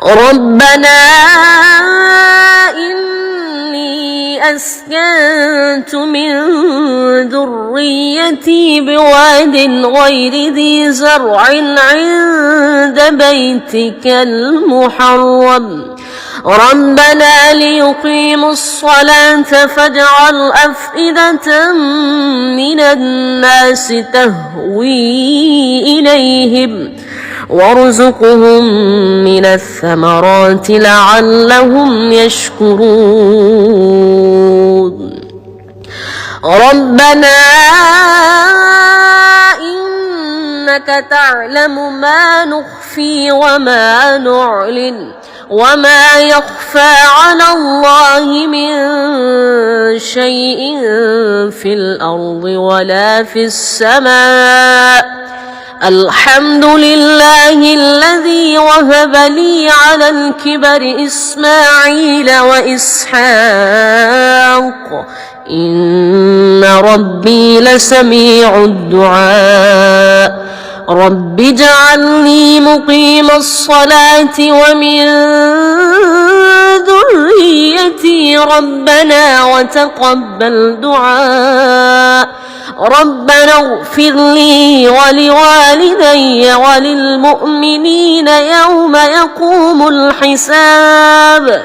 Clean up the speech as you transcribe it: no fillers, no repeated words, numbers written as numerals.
ربنا إني أسكنت من ذريتي بواد غير ذي زرع عند بيتك المحرم ربنا ليقيموا الصلاة فاجعل أفئدة من الناس تهوي إليهم وارزقهم من الثمرات لعلهم يشكرون ربنا إنك تعلم ما نخفي وما نعلن وما يخفى على الله من شيء في الأرض ولا في السماء الحمد لله الذي وهب لي على الكبر إسماعيل وإسحاق إن ربي لسميع الدعاء رب اجعلني مقيم الصلاة ومن ذريتي ربنا وتقبل دعاء ربنا اغفر لي ولوالدي وللمؤمنين يوم يقوم الحساب